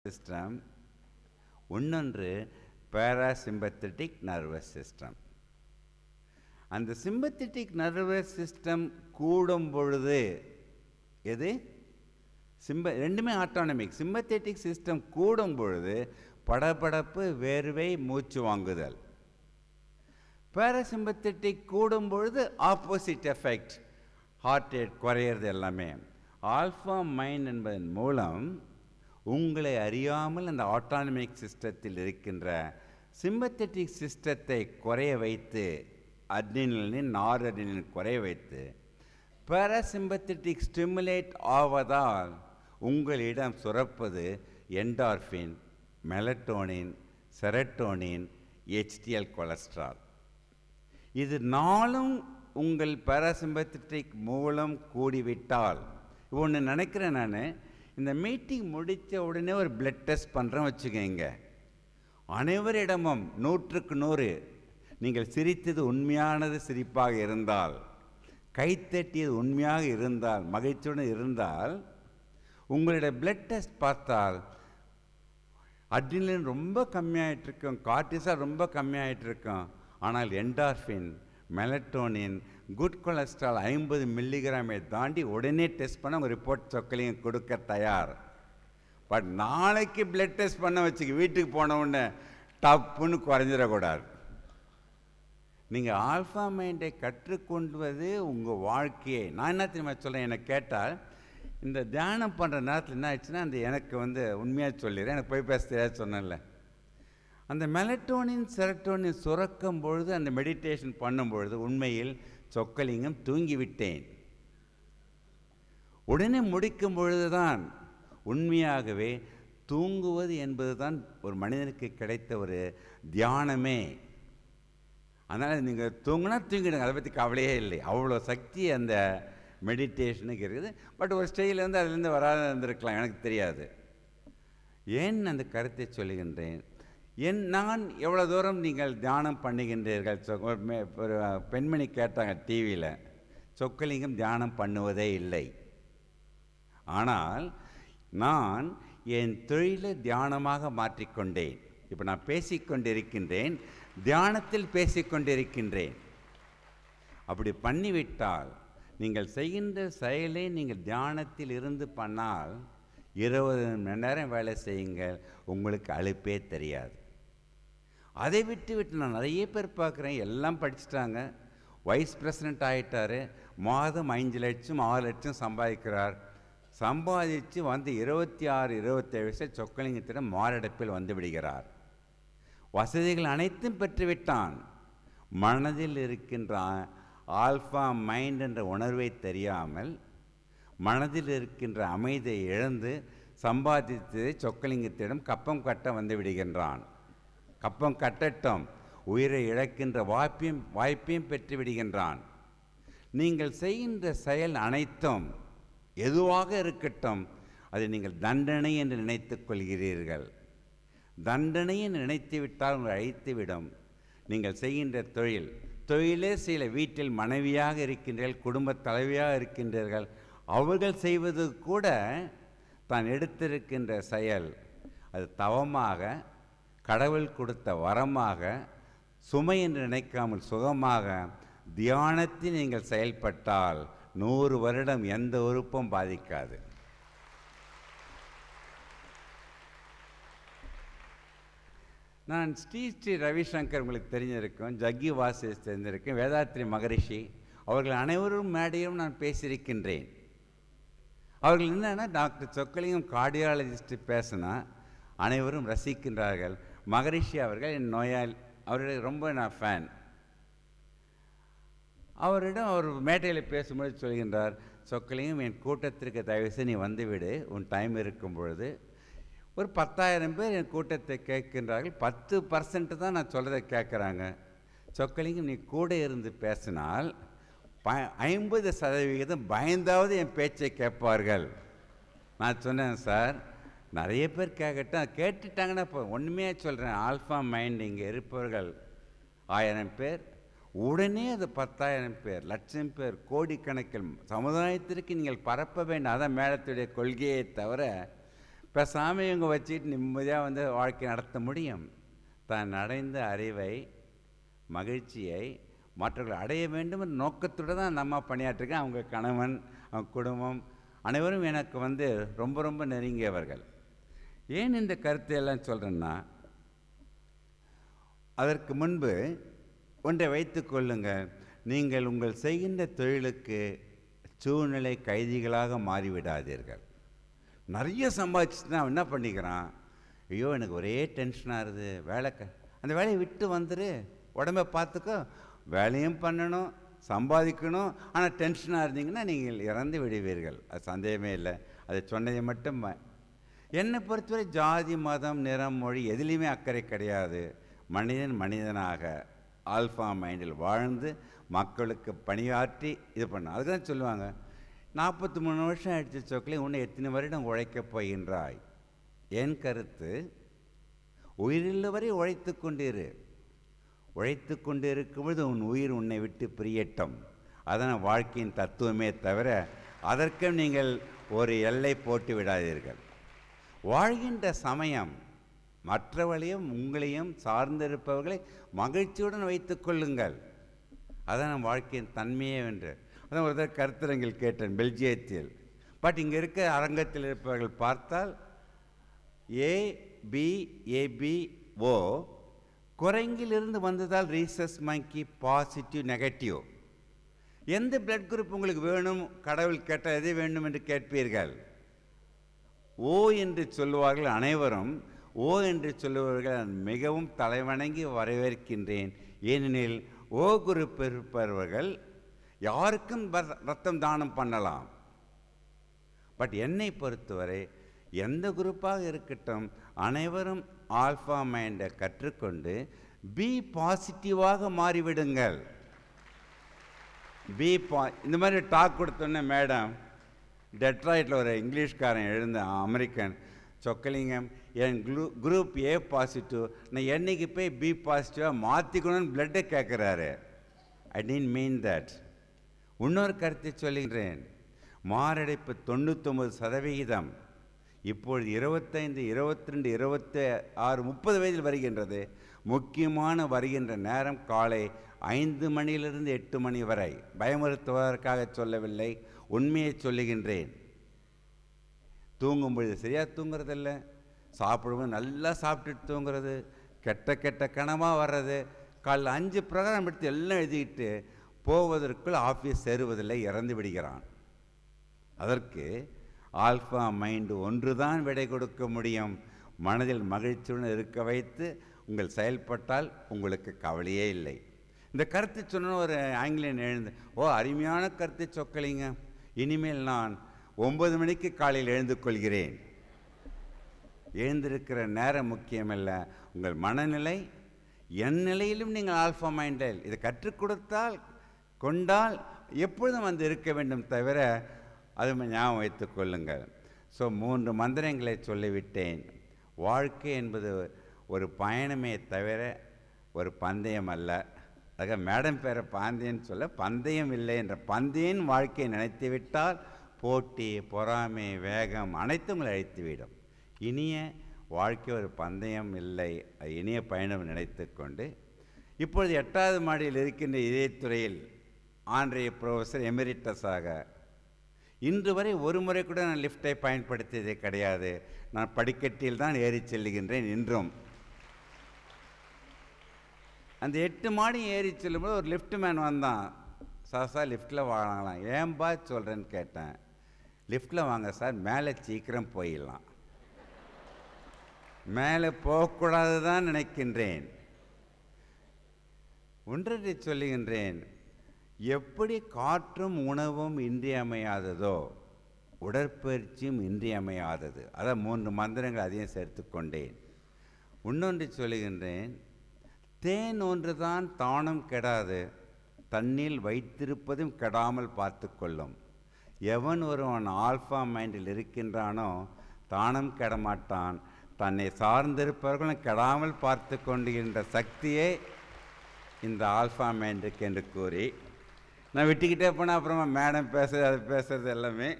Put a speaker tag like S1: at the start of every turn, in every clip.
S1: System, இன்னொன்று parasympathetic nervous system. அந்த sympathetic nervous system கூடும் பொழுது எது ரெண்டுமே ஆட்டோனமிக். சிம்பத்தட்டிக் சிஸ்டம் கூடும் பொழுது படபடப்பு, வேர்வை, மூச்சு வாங்குதல். பேராசிம்பத்தட்டிக் கூடும் பொழுது ஆப்போசிட் எஃபெக்ட், ஹார்ட் ரேட் குறையிறது எல்லாமே. ஆல்ஃபா மைண்ட் என்பதன் மூலம் உங்களை அறியாமல் அந்த ஆட்டோனமிக் சிஸ்டத்தில் இருக்கின்ற சிம்பத்தட்டிக் சிஸ்டத்தை குறைய வைத்து, அட்ரினலின் நார்அட்ரினலின் குறைய வைத்து, பேராசிம்பத்தட்டிக் ஸ்டிமுலேட் ஆவதால் உங்களிடம் சுரப்பது endorphin, melatonin, serotonin, HDL cholesterol. இது நாளும் உங்கள் பேராசிம்பத்தட்டிக் மூலம் கூடிவிட்டால், ஒன்று நினைக்கிறேன் நான், இந்த மீட்டிங் முடித்த உடனே ஒரு பிளட் டெஸ்ட் பண்ணுறேன் வச்சுக்கோங்க. அனைவரிடமும் 100க்கு 100 நீங்கள் சிரித்தது உண்மையானது சிரிப்பாக இருந்தால், கைத்தட்டியது உண்மையாக இருந்தால், மகிழ்ச்சியுடன் இருந்தால், உங்களுடைய பிளட் டெஸ்ட் பார்த்தால் அட்ரினலின் ரொம்ப கம்மியாயிட்டிருக்கும், கார்டிசால் ரொம்ப கம்மியாயிட்டிருக்கும். ஆனால் என்டார்ஃபின், மெலட்டோனின், குட் கொலஸ்ட்ரால் 50 மில்லிகிராமை தாண்டி உடனே டெஸ்ட் பண்ண உங்கள் ரிப்போர்ட் சொக்கலையும் கொடுக்க தயார். பட் நாளைக்கு பிளட் டெஸ்ட் பண்ண வச்சுக்க, வீட்டுக்கு போன உடனே டப்புன்னு குறைஞ்சிடக்கூடாது. நீங்கள் ஆல்ஃபா மைண்டை கற்றுக்கொண்டுவது உங்கள் வாழ்க்கையை. நான் என்ன தெரியுமா சொல்கிறேன், என்னை கேட்டால் இந்த தியானம் பண்ணுற நேரத்தில் என்ன ஆச்சுன்னா, அந்த எனக்கு உண்மையாக சொல்லிடுறேன், எனக்கு போய் பேச தெரியாது சொன்னேன்ல, அந்த மெலட்டோனின் செரட்டோனின் சுரக்கும் பொழுது, அந்த மெடிடேஷன் பண்ணும் பொழுது உண்மையில் சொக்கலிங்கம் தூங்கிவிட்டேன். உடனே முடிக்கும் பொழுது தான் உண்மையாகவே தூங்குவது என்பது தான் ஒரு மனிதனுக்கு கிடைத்த ஒரு தியானமே. அதனால் நீங்கள் தூங்கினா தூங்கிடுங்க, அதை பற்றி கவலையே இல்லை. அவ்வளோ சக்தி அந்த மெடிடேஷனுக்கு இருக்குது. பட் ஒரு ஸ்டைல் அதுலேருந்து வராது இருந்திருக்கலாம், எனக்கு தெரியாது. ஏன் அந்த கருத்தை சொல்லுகின்றேன், நான் எவ்வளோ தூரம் நீங்கள் தியானம் பண்ணுகின்றீர்கள்? ஒரு பெண்மணி கேட்டாங்க டிவியில், சொக்கலிங்கம் தியானம் பண்ணுவதே இல்லை. ஆனால் நான் என் தொழிலை தியானமாக மாற்றிக்கொண்டேன். இப்போ நான் பேசிக்கொண்டிருக்கின்றேன், தியானத்தில் பேசிக்கொண்டிருக்கின்றேன். அப்படி பண்ணிவிட்டால், நீங்கள் செய்கின்ற செயலை நீங்கள் தியானத்தில் இருந்து பண்ணால் 20 மணி நேரம் வேலை செய்யுங்கள், உங்களுக்கு அலுப்பே தெரியாது. அதை விட்டு நான் நிறைய பேர் பார்க்குறேன், எல்லாம் படிச்சுட்டாங்க, வைஸ் பிரசிடெண்ட் ஆகிட்டார், மாதம் 5 லட்சம் 6 லட்சம் சம்பாதிக்கிறார். சம்பாதிச்சு 26 27 வயசில் சொக்கலிங்கத்திடம் மாரடைப்பில் வந்து விடுகிறார். வசதிகள் அனைத்தும் பெற்றுவிட்டான். மனதில் இருக்கின்ற ஆல்ஃபா மைண்ட் என்ற உணர்வை தெரியாமல், மனதில் இருக்கின்ற அமைதியை இழந்து சம்பாதித்து சொக்கலிங்கத்திடம் கப்பம் கட்ட வந்து விடுகின்றான். கப்பம் கட்டட்டும், உயிரை இழக்கின்ற வாய்ப்பையும் பெற்று விடுகின்றான். நீங்கள் செய்கின்ற செயல் அனைத்தும் எதுவாக இருக்கட்டும், அதை நீங்கள் தண்டனை என்று நினைத்துக் கொள்கிறீர்கள். தண்டனையை நினைத்து விட்டால் உங்களை அழித்துவிடும். நீங்கள் செய்கின்ற தொழிலே சில வீட்டில் மனைவியாக இருக்கின்றீர்கள், குடும்ப தலைவியாக இருக்கின்றீர்கள், அவர்கள் செய்வது கூட தான் எடுத்திருக்கின்ற செயல் அது தவமாக, கடவுள் கொடுத்த வரமாக, சுமை என்று நினைக்காமல் சுகமாக தியானத்தில் நீங்கள் செயல்பட்டால் 100 வருடம் எந்த உறுப்பும் பாதிக்காது. நான் ஸ்ரீ ரவிசங்கர் உங்களுக்கு தெரிஞ்சிருக்கும், ஜக்கி வாசிஸ் தெரிஞ்சிருக்கேன், வேதாத்ரி மகரிஷி அவர்கள் அனைவரும் மேடையும் நான் பேசியிருக்கின்றேன். அவர்கள் என்னன்னா, டாக்டர் சொக்கலிங்கம் கார்டியாலஜிஸ்ட் பேசினா அனைவரும் ரசிக்கின்றார்கள். மகரிஷி அவர்கள் என் நோயாளி, அவருடைய ரொம்ப நான் ஃபேன். அவரிடம் அவர் மேடையில் பேசும்போது சொல்கின்றார், சொக்கலிங்கம் என் கூட்டத்திற்கு தயவுசெய்து நீ வந்துவிடு, உன் டைம் இருக்கும் பொழுது. ஒரு 10,000 பேர் என் கூட்டத்தை கேட்கின்றார்கள், 10% தான் நான் சொல்கிறத கேட்குறாங்க. சொக்கலிங்கம் நீ கூட இருந்து பேசினால் 50% பயந்தாவது என் பேச்சை கேட்பார்கள். நான் சொன்னேன், சார் நிறைய பேர் கேட்டுட்டாங்கன்னா இப்போ ஒன்றுமே சொல்கிறேன், ஆல்ஃபா மைண்ட் இங்கே இருப்பவர்கள் 1000 பேர், உடனே அது 10,000 பேர், லட்சம் பேர், கோடிக்கணக்கில் சமுதாயத்திற்கு நீங்கள் பரப்ப வேண்டும். அதான் மேடத்துடைய கொள்கையை தவிர பேசாமல் இவங்க வச்சுக்கிட்டு நிம்மதியாக வந்து வாழ்க்கை நடத்த முடியும். தான் அடைந்த அறிவை, மகிழ்ச்சியை மற்றவர்கள் அடைய வேண்டும் என்ற நோக்கத்தோடு தான் நம்ம பணியாற்றிருக்கேன். அவங்க கணவன், அவங்க குடும்பம் அனைவரும் எனக்கு வந்து ரொம்ப ரொம்ப நெருங்கியவர்கள். ஏன் இந்த கருத்தை எல்லாம் சொல்கிறேன்னா, அதற்கு முன்பு ஒன்றை வைத்து கொள்ளுங்கள். நீங்கள் உங்கள் செய்கின்ற தொழிலுக்கு சூழ்நிலை கைதிகளாக மாறிவிடாதீர்கள். நிறைய சம்பாதிச்சுன்னா என்ன பண்ணிக்கிறான், ஐயோ எனக்கு ஒரே டென்ஷனாக இருக்குது, அந்த வேலையை விட்டு வந்துரு, உடம்பை பார்த்துக்கோ, வேலையும் பண்ணணும் சம்பாதிக்கணும், ஆனால் டென்ஷனாக இருந்தீங்கன்னா நீங்கள் இறந்து விடுவீர்கள். அது சந்தேகமே இல்லை. அதை சொன்னதை மட்டும் என்னை பொறுத்தவரை ஜாதி, மதம், நிறம், மொழி எதுலேயுமே அக்கறை கிடையாது. மனிதன் மனிதனாக ஆல்ஃபா மைண்டில் வாழ்ந்து மக்களுக்கு பணியாற்றி இது பண்ண. அதுக்கு தான் சொல்லுவாங்க, 43 வருஷம் ஆயிடுச்சு சொக்கலி, இன்னும் எத்தனை வருடம் உழைக்கப் போகின்றாய்? என் கருத்து, உயிருள்ளவரை உழைத்து கொண்டிரு. உழைத்து கொண்டு இருக்கும்பொழுது உன் உயிர் உன்னை விட்டு பிரியட்டும். அதான் வாழ்க்கையின் தத்துவமே தவிர அதற்கும் நீங்கள் ஒரு எல்லை போட்டு விடாதீர்கள். வாழ்கின்ற சமயம் மற்றவர்களையும் உங்களையும் சார்ந்திருப்பவர்களை மகிழ்ச்சியுடன் வைத்து கொள்ளுங்கள். அதான் வாழ்க்கையின் தன்மையே என்று. அதான் ஒரு தடவை கருத்தரங்கில் கேட்டேன் பெல்ஜியத்தில். பட் இங்கே இருக்க அரங்கத்தில் இருப்பவர்கள் பார்த்தால் ABO குரங்கிலிருந்து வந்ததால் ரீசஸ் மங்கி பாசிட்டிவ் நெகட்டிவ். எந்த பிளட் குரூப் உங்களுக்கு வேணும், கடவுள் கேட்டால் எது வேண்டும் என்று கேட்பீர்கள். ஓ என்று சொல்லுவார்கள் அனைவரும். ஓ என்று சொல்லுபவர்கள் மிகவும் தலைவணங்கி வரவேற்கின்றேன். ஏனெனில் ஓ குரூப் இருப்பவர்கள் யாருக்கும் ரத்தம் தானம் பண்ணலாம். பட் என்னை பொறுத்தவரை எந்த குரூப்பாக இருக்கட்டும், அனைவரும் ஆல்ஃபா மைண்டை கற்றுக்கொண்டு பி பாசிட்டிவாக மாறிவிடுங்கள். இந்த மாதிரி டாக் கொடுத்தோன்னே மேடம், டெட்ராய்டில் ஒரு இங்கிலீஷ்காரன் எழுந்த அமெரிக்கன், சொக்கலிங்கம் என் குரூப் ஏ பாசிட்டிவ், நான் என்னைக்கு போய் பி பாசிட்டிவாக மாற்றிக்கணும்னு பிளட்டை கேட்குறாரு. I didn't mean that. இன்னொரு கருத்தை சொல்லுகிறேன். மாரடைப்பு 99%. இப்பொழுது 25, 22, 26, 30 வயதில் வருகின்றது. முக்கியமான வருகின்ற நேரம் காலை 5 மணியிலிருந்து 8 மணி வரை. பயமுறுத்துவதற்காக சொல்லவில்லை, உண்மையை சொல்லுகின்றேன். தூங்கும் பொழுது சரியாக தூங்குறதில்லை, சாப்பிடும்போது நல்லா சாப்பிட்டுட்டு தூங்குறது, கெட்ட கெட்ட கனமாக வர்றது, காலைல 5 ப்ரோக்ராம் எடுத்து எல்லாம் எழுதிக்கிட்டு போவதற்குள் ஆஃபீஸ் சேருவதில்லை, இறந்து விடுகிறான். அதற்கு ஆல்ஃபா மைண்டு ஒன்று தான் விடை கொடுக்க முடியும். மனதில் மகிழ்ச்சியுடன் இருக்க வைத்து உங்கள் செயல்பட்டால் உங்களுக்கு கவலையே இல்லை. இந்த கருத்து சொன்ன ஒரு ஆங்கிலேயன் எழுந்து, ஓ அருமையான கருத்தை சொக்கலிங்க, இனிமேல் நான் 9 மணிக்கு காலையில் எழுந்து கொள்கிறேன். எழுந்திருக்கிற நேரம் முக்கியமல்ல, உங்கள் மனநிலை. என் நிலையிலும் நீங்கள் ஆல்ஃபா மைண்டில் இதை கற்றுக் கொடுத்தால் கொண்டால் எப்பொழுதும் வந்து இருக்க வேண்டும் தவிர, அது ஞாபகம் வைத்து கொள்ளுங்கள். ஸோ 3 மந்திரங்களை சொல்லிவிட்டேன். வாழ்க்கை என்பது ஒரு பயணமே தவிர ஒரு பந்தயம் அல்ல. அதுக்காக மேடம் பேரை பாந்தேன்னு சொல்ல, பந்தயம் இல்லை என்ற பந்தயின் வாழ்க்கையை நினைத்துவிட்டால் போட்டி, பொறாமை, வேகம் அனைத்தும் உங்களை அழித்துவிடும். இனிய வாழ்க்கை ஒரு பந்தயம் இல்லை, இனிய பயணம் நினைத்து கொண்டு இப்பொழுது 8வது மாடியில் இருக்கின்ற இதயத்துறையில் ஆன்றைய ப்ரொஃபஸர் எமெரிட்டஸாக இன்று வரை ஒரு முறை கூட நான் லிஃப்டை பயன்படுத்தியதே கிடையாது. நான் படிக்கட்டில் தான் ஏறி செல்லுகின்றேன் இன்றும். அந்த 8 மாடி ஏறி செல்லும்போது ஒரு லிஃப்ட் மேன் வந்தான். சார் லிஃப்ட்டில் வாங்கலாம். ஏன்பா சொல்கிறேன்னு கேட்டேன். லிஃப்ட்டில் வாங்க சார், மேலே சீக்கிரம் போயிடலாம். மேலே போகக்கூடாது தான் நினைக்கின்றேன். ஒன்றை சொல்லுகின்றேன், எப்படி காற்றும் உணவும் இன்றியமையாததோ உடற்பயிற்சியும் இன்றியமையாதது. அதான் 3 மந்திரங்கள் அதையும் சேர்த்து கொண்டேன். இன்னொன்று சொல்லுகின்றேன், தேன் ஒன்று தான் தானும் கெடாது, தன்னில் வைத்திருப்பதும் கெடாமல் பார்த்து கொள்ளும். எவன் ஒருவன் ஆல்ஃபா மைண்டில் இருக்கின்றானோ தானும் கெடமாட்டான், தன்னை சார்ந்திருப்பவர்களும் கெடாமல் பார்த்து கொண்டுகின்ற சக்தியே இந்த ஆல்ஃபா மைண்டுக்கு என்று கூறி நான் விட்டுக்கிட்டே போனால் அப்புறமா மேடம் பேசுறது அது பேசுறது எல்லாமே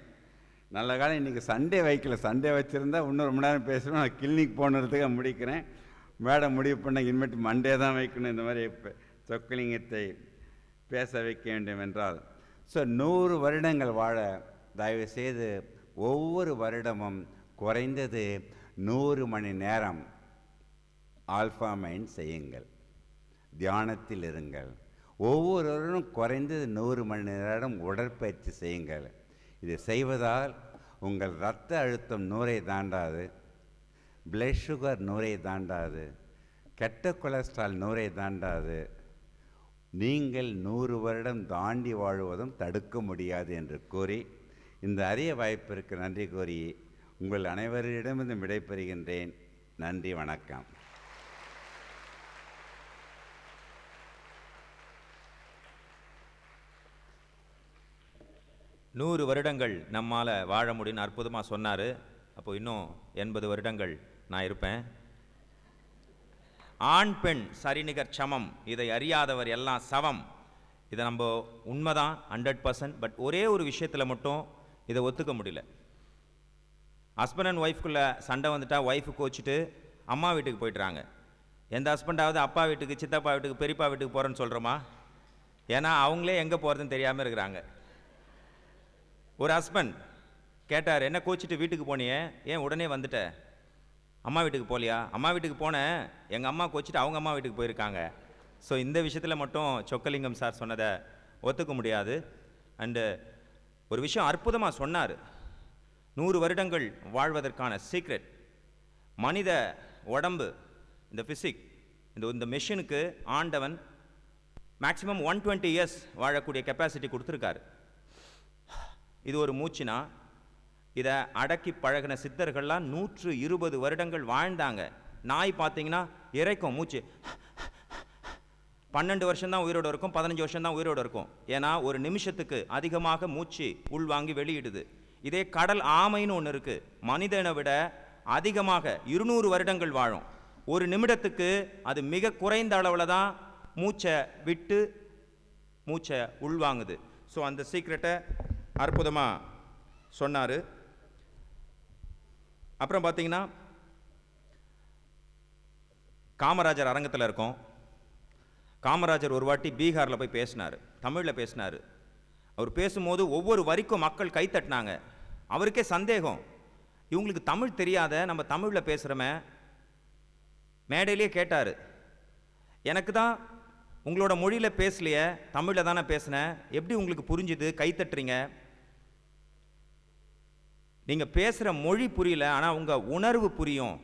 S1: நல்ல காலம் இன்றைக்கி சண்டே வைக்கல. சண்டே வச்சுருந்தா இன்னும் ரொம்ப நேரம் பேசுவேன். நான் கிளினிக் போனதுக்கு முடிக்கிறேன். மேடம் முடிவு பண்ண இனிமேட்டு மண்டே தான் வைக்கணும் இந்த மாதிரி சொக்கலிங்கத்தை பேச வைக்க வேண்டும் என்றால். ஸோ 100 வருடங்கள் வாழ தயவுசெய்து ஒவ்வொரு வருடமும் குறைந்தது 100 மணி நேரம் ஆல்ஃபா மைண்ட் செய்யுங்கள், தியானத்தில் இருங்கள். ஒவ்வொருவரும் குறைந்தது 100 மணி நேரம் உடற்பயிற்சி செய்யுங்கள். இது செய்வதால் உங்கள் இரத்த அழுத்தம் 100ஐ தாண்டாது, பிளட் சுகர் 100ஐ தாண்டாது, கெட்ட கொலஸ்ட்ரால் 100ஐ தாண்டாது. நீங்கள் 100 வருடம் தாண்டி வாழ்வதும் தடுக்க முடியாது என்று கூறி, இந்த அரிய வாய்ப்பிற்கு நன்றி கூறி உங்கள் அனைவரிடமிருந்து விடைபெறுகின்றேன். நன்றி, வணக்கம்.
S2: நூறு வருடங்கள் நம்மால் வாழ முடியும்னு அற்புதமாக சொன்னார். அப்போ இன்னும் 80 வருடங்கள் நான் இருப்பேன். ஆண் பெண் சரிநிகர் சமம், இதை அறியாதவர் எல்லாம் சவம். இதை நம்ம உண்மைதான் 100%. பட் ஒரே ஒரு விஷயத்தில் மட்டும் இதை ஒத்துக்க முடியல. ஹஸ்பண்ட் அண்ட் ஒய்ஃப்குள்ளே சண்டை வந்துட்டா ஒய்ஃபு கோச்சிட்டு அம்மா வீட்டுக்கு போய்ட்டுறாங்க. எந்த ஹஸ்பண்டாவது அப்பா வீட்டுக்கு, சித்தப்பா வீட்டுக்கு, பெரியப்பா வீட்டுக்கு போகிறேன்னு சொல்கிறோமா? ஏன்னா அவங்களே எங்கே போகிறதுன்னு தெரியாமல் இருக்கிறாங்க. ஒரு ஹஸ்பண்ட் கேட்டார், என்ன கோச்சிட்டு வீட்டுக்கு போனியே, ஏன் உடனே வந்துட்ட? அம்மா வீட்டுக்கு போகலையா? அம்மா வீட்டுக்கு போனேன், எங்கள் அம்மா கோச்சிட்டு அவங்க அம்மா வீட்டுக்கு போயிருக்காங்க. ஸோ இந்த விஷயத்தில் மட்டும் சொக்கலிங்கம் சார் சொன்னதை ஒத்துக்க முடியாது. அண்டு ஒரு விஷயம் அற்புதமாக சொன்னார். 100 வருடங்கள் வாழ்வதற்கான சீக்ரெட், மனித உடம்பு, இந்த ஃபிசிக், இந்த மெஷினுக்கு ஆண்டவன் மேக்ஸிமம் 120 இயர்ஸ் வாழக்கூடிய கெப்பாசிட்டி கொடுத்துருக்காரு. இது ஒரு மூச்சுனா, இதை அடக்கி பழகின சித்தர்கள்லாம் 120 வருடங்கள் வாழ்ந்தாங்க. நாய் பார்த்தீங்கன்னா இறைக்கும் மூச்சு, 12 வருஷம்தான் உயிரோடு இருக்கும், 15 வருஷம்தான் உயிரோடு இருக்கும். ஏன்னா ஒரு நிமிஷத்துக்கு அதிகமாக மூச்சு உள்வாங்கி வெளியிடுது. இதே கடல் ஆமைன்னு ஒன்று இருக்குது, மனிதனை விட அதிகமாக 200 வருடங்கள் வாழும். ஒரு நிமிடத்துக்கு அது மிக குறைந்த அளவில் தான் மூச்சை விட்டு மூச்சை உள்வாங்குது. ஸோ அந்த சீக்ரெட்டை அற்புதமாக சொன்னார். அப்புறம் பார்த்தீங்கன்னா காமராஜர் அரங்கத்தில் இருக்கோம். காமராஜர் ஒரு வாட்டி பீகாரில் போய் பேசினார், தமிழில் பேசினார். அவர் பேசும்போது ஒவ்வொரு வரிக்கும் மக்கள் கைத்தட்டினாங்க. அவருக்கே சந்தேகம், இவங்களுக்கு தமிழ் தெரியாத, நம்ம தமிழில் பேசுகிறோமே. மேடையிலே கேட்டார், எனக்கு தான் உங்களோட மொழியில் பேசலையே, தமிழில் தானே பேசினேன், எப்படி உங்களுக்கு புரிஞ்சுது, கைத்தட்டுறீங்க? நீங்கள் பேசுகிற மொழி புரியல, ஆனால் உங்கள் உணர்வு புரியும்.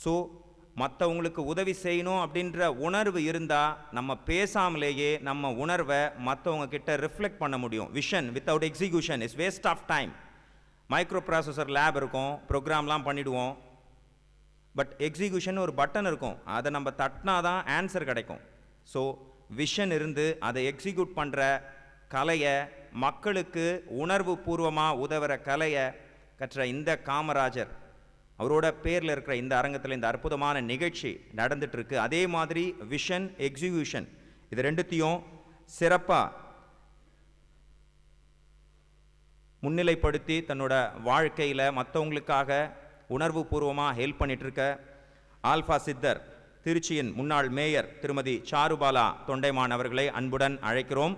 S2: ஸோ மற்றவங்களுக்கு உதவி செய்யணும் அப்படின்ற உணர்வு இருந்தால் நம்ம பேசாமலேயே நம்ம உணர்வை மற்றவங்க கிட்ட ரிஃப்ளெக்ட் பண்ண முடியும். Vision without execution is waste of time. Microprocessor lab இருக்கும், ப்ரோக்ராம்லாம் பண்ணிவிடுவோம். பட் எக்ஸிக்யூஷன் ஒரு பட்டன் இருக்கும், அதை நம்ம தட்டினா தான் ஆன்சர் கிடைக்கும். ஸோ விஷன் இருந்து அதை எக்ஸிக்யூட் பண்ணுற கலையை, மக்களுக்கு உணர்வு பூர்வமாக உதவுற கலையை கற்ற இந்த காமராஜர், அவரோட பேரில் இருக்கிற இந்த அரங்கத்தில் இந்த அற்புதமான நிகழ்ச்சி நடந்துட்டுருக்கு. அதே மாதிரி விஷன், எக்ஸிக்யூஷன், இது ரெண்டுத்தையும் சிறப்பாக முன்னிலைப்படுத்தி தன்னோட வாழ்க்கையில் மற்றவங்களுக்காக உணர்வு பூர்வமாக ஹெல்ப் பண்ணிகிட்ருக்க ஆல்ஃபா சித்தர், திருச்சியின் முன்னாள் மேயர் திருமதி சாருபாலா தொண்டைமான் அவர்களை அன்புடன் அழைக்கிறோம்.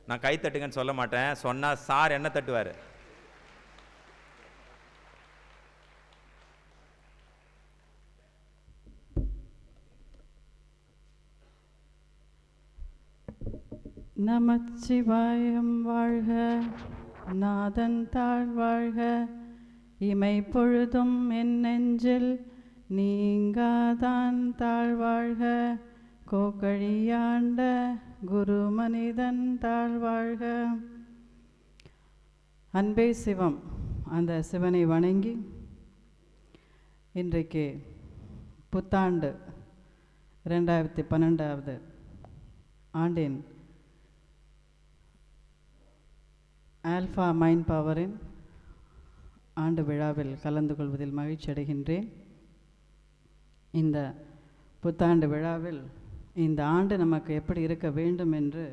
S2: நான் கைத்தட்டுங்கன்னு சொல்ல மாட்டேன், சொன்னால் சார் என்ன தட்டுவார்.
S3: நமச்சிவாயம் வாழ்க, நாதன் தாழ் வாழ்க, இமை பொழுதும் என் நெஞ்சில் நீங்காதான் தாழ்வாழ்க, கோகழியாண்ட குரு மனிதன் தாழ்வாழ்க. அன்பே சிவம். அந்த சிவனை வணங்கி இன்றைக்கு புத்தாண்டு 2012வது ஆண்டின் ஆல்ஃபா மைண்ட் பவரின் ஆண்டு விழாவில் கலந்து கொள்வதில் மகிழ்ச்சி அடைகின்றேன். இந்த புத்தாண்டு விழாவில் இந்த ஆண்டு நமக்கு எப்படி இருக்க வேண்டும் என்று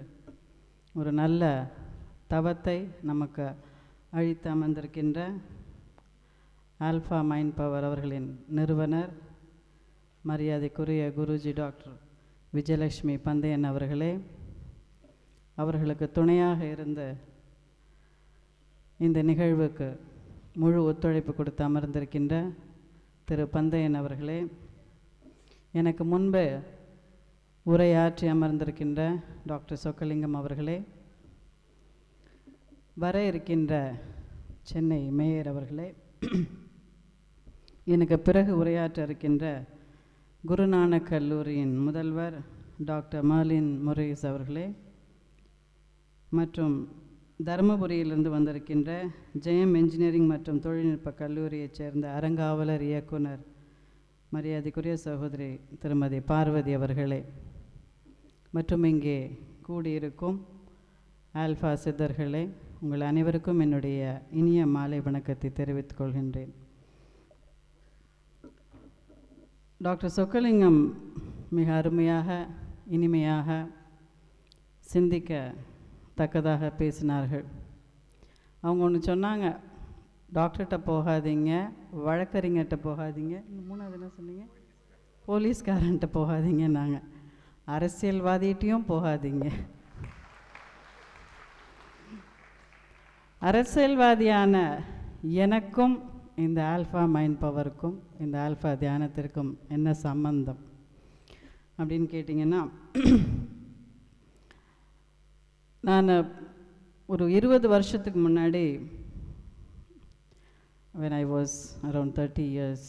S3: ஒரு நல்ல தவத்தை நமக்கு அழித்து அமர்ந்திருக்கின்ற ஆல்ஃபா மைண்ட் பவர் அவர்களின் நிறுவனர் மரியாதைக்குரிய குருஜி டாக்டர் விஜயலட்சுமி பந்தயன் அவர்களே, அவர்களுக்கு துணையாக இருந்த இந்த நிகழ்வுக்கு முழு ஒத்துழைப்பு கொடுத்து அமர்ந்திருக்கின்ற திரு பந்தயன் அவர்களே, எனக்கு முன்பு உரையாற்றி அமர்ந்திருக்கின்ற டாக்டர் சொக்கலிங்கம் அவர்களே, வர இருக்கின்ற சென்னை மேயர் அவர்களே, எனக்கு பிறகு உரையாற்ற இருக்கின்ற குருநானக் கல்லூரியின் முதல்வர் டாக்டர் மர்லின் மொரேஸ் அவர்களே, மற்றும் தருமபுரியிலிருந்து வந்திருக்கின்ற ஜெயம் இன்ஜினியரிங் மற்றும் தொழில்நுட்ப கல்லூரியைச் சேர்ந்த அறங்காவலர் இயக்குனர் மரியாதைக்குரிய சகோதரி திருமதி பார்வதி அவர்களே, மற்றும் இங்கே கூடியிருக்கும் ஆல்ஃபா சித்தர்களே, உங்கள் அனைவருக்கும் என்னுடைய இனிய மாலை வணக்கத்தை தெரிவித்துக் கொள்கின்றேன். டாக்டர் சொக்கலிங்கம் மிக அருமையாக இனிமையாக சிந்திக்க தக்கதாக பேசினார்கள். அவங்க ஒன்று சொன்னாங்க, டாக்டர்கிட்ட போகாதீங்க, வழக்கறிஞர்கிட்ட போகாதீங்க, மூணாவது என்ன சொன்னீங்க, போலீஸ்காரன்ட்ட போகாதீங்கன்னாங்க, அரசியல்வாதிகிட்டையும் போகாதீங்க. அரசியல்வாதியான எனக்கும் இந்த ஆல்ஃபா மைண்ட் பவருக்கும் இந்த ஆல்ஃபா தியானத்திற்கும் என்ன சம்பந்தம் அப்படின்னு கேட்டிங்கன்னா, நான் ஒரு 20 வருஷத்துக்கு முன்னாடி when I was around 30 years,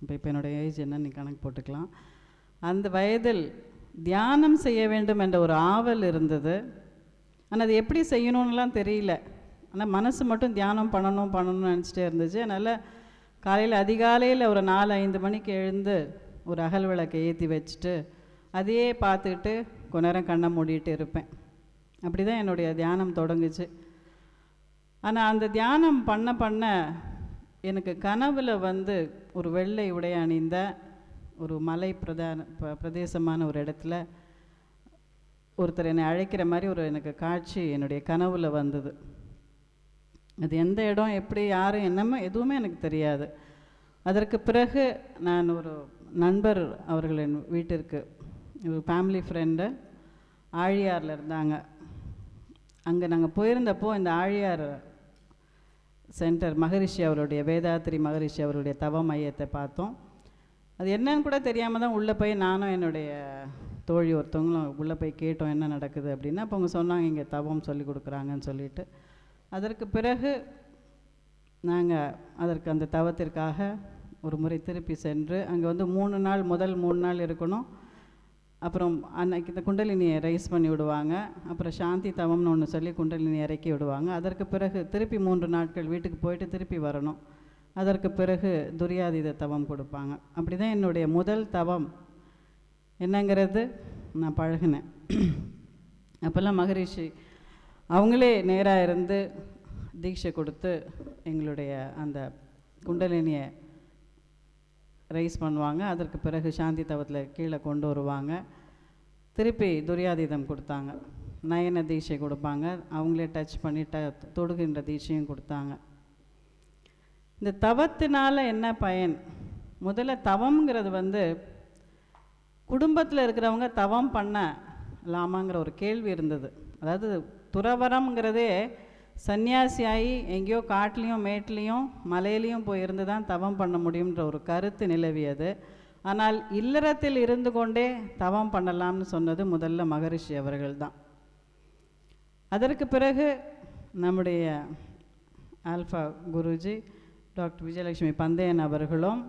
S3: இப்போ என்னுடைய ஏஜ் என்னன்னு கணக்கு போட்டுக்கலாம், அந்த வயதில் தியானம் செய்ய வேண்டும் என்ற ஒரு ஆவல் இருந்தது. ஆனால் அது எப்படி செய்யணும்னுலாம் தெரியல. ஆனால் மனசு மட்டும் தியானம் பண்ணணும்னு நினச்சிட்டே இருந்துச்சு. அதனால் காலையில் அதிகாலையில் ஒரு 4-5 மணிக்கு எழுந்து ஒரு அகல் விளக்கை ஏற்றி வச்சுட்டு அதையே பார்த்துக்கிட்டு கொஞ்ச நேரம் கண்ணை மூடிட்டு இருப்பேன். அப்படி தான் என்னுடைய தியானம் தொடங்குச்சு. ஆனால் அந்த தியானம் பண்ண எனக்கு கனவில் ஒரு வெள்ளை உடை அணிந்த ஒரு மலை பிரதேசமான ஒரு இடத்துல ஒருத்தர் என்னை அழைக்கிற மாதிரி எனக்கு காட்சி என்னுடைய கனவில் வந்தது. அது எந்த இடம், எப்படி, யாரும், என்னமோ எதுவுமே எனக்கு தெரியாது. அதற்கு பிறகு நான் ஒரு நண்பர் அவர்களின் வீட்டிற்கு, ஒரு ஃபேமிலி ஃப்ரெண்டு ஆழியாரில் இருந்தாங்க. அங்கே நாங்கள் போயிருந்தப்போ இந்த ஆழியார் சென்டர் மகரிஷி அவருடைய வேதாத்திரி மகரிஷி அவருடைய தவ மையத்தை பார்த்தோம். அது என்னன்னு கூட தெரியாமல் தான் உள்ளே போய் நானும் என்னுடைய தோழி ஒருத்தவங்களும் உள்ளே போய் கேட்டோம் என்ன நடக்குது அப்படின்னு. அப்போ அவங்க சொன்னாங்க இங்கே தவம் சொல்லி கொடுக்குறாங்கன்னு சொல்லிட்டு. அதற்கு பிறகு நாங்கள் அந்த தவத்திற்காக ஒரு முறை திருப்பி சென்று அங்கே 3 நாள், முதல் 3 நாள் இருக்கணும். அப்புறம் அன்னைக்கு இந்த குண்டலினியை ரைஸ் பண்ணி விடுவாங்க. அப்புறம் சாந்தி தவம்னு ஒன்று சொல்லி குண்டலினி இறக்கி விடுவாங்க. அதற்கு பிறகு திருப்பி 3 நாட்கள் வீட்டுக்கு போயிட்டு திருப்பி வரணும். அதற்கு பிறகு துரியாதீத தவம் கொடுப்பாங்க. அப்படி தான் என்னுடைய முதல் தவம் என்னங்கிறது நான் பழகினேன். அப்போல்லாம் மகரிஷி அவங்களே நேராக இருந்து தீட்சை கொடுத்து எங்களுடைய அந்த குண்டலினியை ரைஸ் பண்ணுவாங்க. அதற்கு பிறகு சாந்தி தவத்தில் கீழே கொண்டு வருவாங்க. திருப்பி துரியாதீதம் கொடுத்தாங்க. நயன தீட்சை கொடுப்பாங்க. அவங்களே டச் பண்ணி தொடுகின்ற தீட்சையும் கொடுத்தாங்க. இந்த தவத்தினால் என்ன பயன்? முதல்ல தவம்ங்கிறது குடும்பத்தில் இருக்கிறவங்க தவம் பண்ணலாமாங்கிற ஒரு கேள்வி இருந்தது. அதாவது துறவரம்ங்கிறதே சன்னியாசியாகி எங்கேயோ காட்டிலையும் மேட்லேயும் மலையிலையும் போயிருந்து தான் தவம் பண்ண முடியுன்ற ஒரு கருத்து நிலவியது. ஆனால் இல்லறத்தில் இருந்து கொண்டே தவம் பண்ணலாம்னு சொன்னது முதல்ல மகரிஷி அவர்கள் தான். அதற்கு பிறகு நம்முடைய ஆல்ஃபா குருஜி டாக்டர் விஜயலட்சுமி பந்தயன் அவர்களும்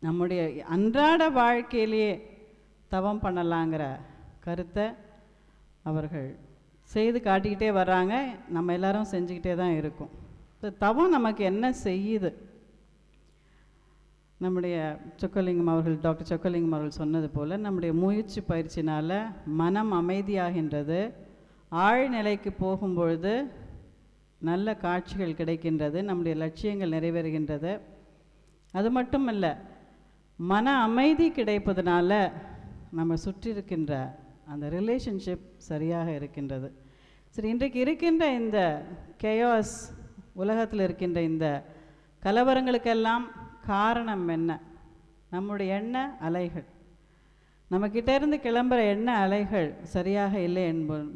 S3: நம்முடைய அன்றாட வாழ்க்கையிலேயே தவம் பண்ணலாங்கிற கருத்தை அவர்கள் செய்து காட்டிக்கிட்டே வர்றாங்க. நம்ம எல்லாரும் செஞ்சுக்கிட்டே தான் இருக்கோம். தவம் நமக்கு என்ன செய்யுது? நம்முடைய சொக்கலிங்கம் அவர்கள், டாக்டர் சொக்கலிங்கம் அவர்கள் சொன்னது போல் நம்முடைய முயற்சி பயிற்சினால் மனம் அமைதியாகின்றது. ஆழ்நிலைக்கு போகும்பொழுது நல்ல காட்சிகள் கிடைக்கின்றது. நம்முடைய லட்சியங்கள் நிறைவேறுகின்றது. அது மட்டும் இல்லை, மன அமைதி கிடைப்பதனால நம்ம சுற்றி இருக்கின்ற அந்த ரிலேஷன்ஷிப் சரியாக இருக்கின்றது. சரி, இன்றைக்கு இருக்கின்ற இந்த கேயாஸ், உலகத்தில் இருக்கின்ற இந்த கலவரங்களுக்கெல்லாம் காரணம் என்ன? நம்முடைய எண்ண அலைகள். நம்மக்கிட்ட இருந்து கிளம்புற எண்ண அலைகள் சரியாக இல்லை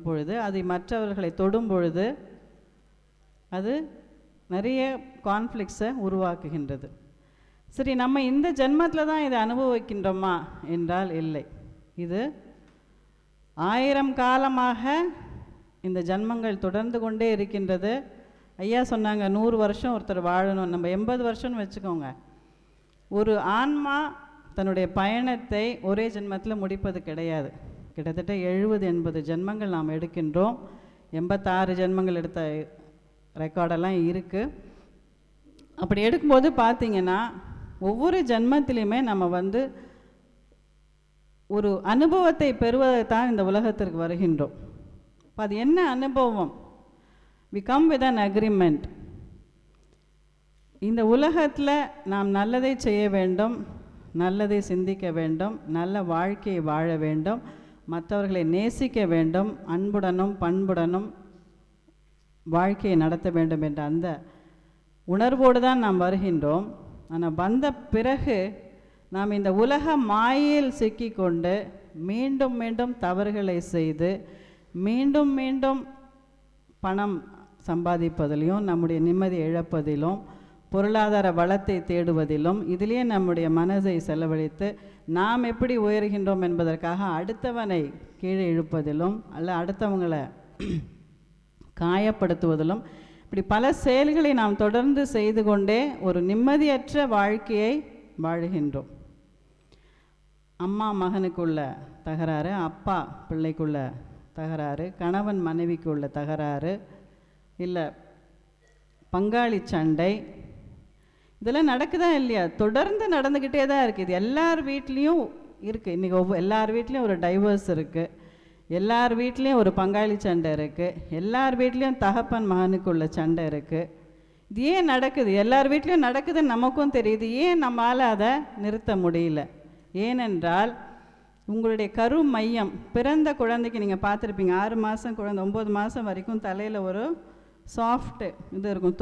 S3: பொழுது, அதை மற்றவர்களை தொடும் பொழுது அது நிறைய கான்ஃப்ளிக்ஸை உருவாக்குகின்றது. சரி, நம்ம இந்த ஜென்மத்தில் தான் இதை அனுபவிக்கின்றோமா என்றால் இல்லை. இது 1000 காலமாக இந்த ஜன்மங்கள் தொடர்ந்து கொண்டே இருக்கின்றது. ஐயா சொன்னாங்க 100 வருஷம் ஒருத்தர் வாழணும், நம்ம 80 வருஷம்னு வச்சுக்கோங்க. ஒரு ஆன்மா தன்னுடைய பயணத்தை ஒரே ஜென்மத்தில் முடிப்பது கிடையாது. கிட்டத்தட்ட 70-80 ஜென்மங்கள் நாம் எடுக்கின்றோம். 86 ஜென்மங்கள் எடுத்த ரெக்கார்டெல்லாம் இருக்குது. அப்படி எடுக்கும்போது பார்த்திங்கன்னா ஒவ்வொரு ஜென்மத்திலையுமே நம்ம ஒரு அனுபவத்தை பெறுவதை தான் இந்த உலகத்திற்கு வருகின்றோம். இப்போ அது என்ன அனுபவம்? we come with an agreement. இந்த உலகத்தில் நாம் நல்லதை செய்ய வேண்டும், நல்லதை சிந்திக்க வேண்டும், நல்ல வாழ்க்கையை வாழ வேண்டும், மற்றவர்களை நேசிக்க வேண்டும், அன்புடனும் பண்புடனும் வாழ்க்கையை நடத்த வேண்டும் என்ற அந்த உணர்வோடு தான் நாம் வருகின்றோம். ஆனால் வந்த பிறகு நாம் இந்த உலக மாயையில் சிக்கிக்கொண்டு மீண்டும் மீண்டும் தவறுகளை செய்து மீண்டும் மீண்டும் பணம் சம்பாதிப்பதிலும், நம்முடைய நிம்மதி இழப்பதிலும், பொருளாதார வளத்தை தேடுவதிலும், இதிலேயே நம்முடைய மனதை செலவழித்து நாம் எப்படி உயர்கின்றோம் என்பதற்காக அடுத்தவனை கீழே இழுப்பதிலும் அல்ல அடுத்தவங்களை காயப்படுத்துவதிலும், இப்படி பல செயல்களை நாம் தொடர்ந்து செய்து கொண்டே ஒரு நிம்மதியற்ற வாழ்க்கையை வாழுகின்றோம். அம்மா மகனுக்குள்ள தகராறு, அப்பா பிள்ளைக்குள்ள தகராறு, கணவன் மனைவிக்குள்ள தகராறு, இல்லை பங்காளி சண்டை, இதெல்லாம் நடக்குதா இல்லையா? தொடர்ந்து நடந்துக்கிட்டே தான் இருக்குது. இது எல்லார் வீட்லேயும் இருக்குது. இன்றைக்கி எல்லார் வீட்லேயும் ஒரு டைவர்ஸ் இருக்குது, எல்லார் வீட்லேயும் ஒரு பங்காளி சண்டை இருக்குது, எல்லார் வீட்லேயும் தகப்பன் மகனுக்குள்ள சண்டை இருக்குது. இது ஏன் நடக்குது? எல்லார் வீட்லேயும் நடக்குதுன்னு நமக்கும் தெரியுது. ஏன் நம்மால் அதை நிறுத்த முடியல? ஏனென்றால் உங்களுடைய கரு மையம், பிறந்த குழந்தைக்கு நீங்கள் பார்த்துருப்பீங்க, 6 மாதம் குழந்தை 9 மாதம் வரைக்கும் தலையில் ஒரு சாஃப்ட் இது இருக்கும்,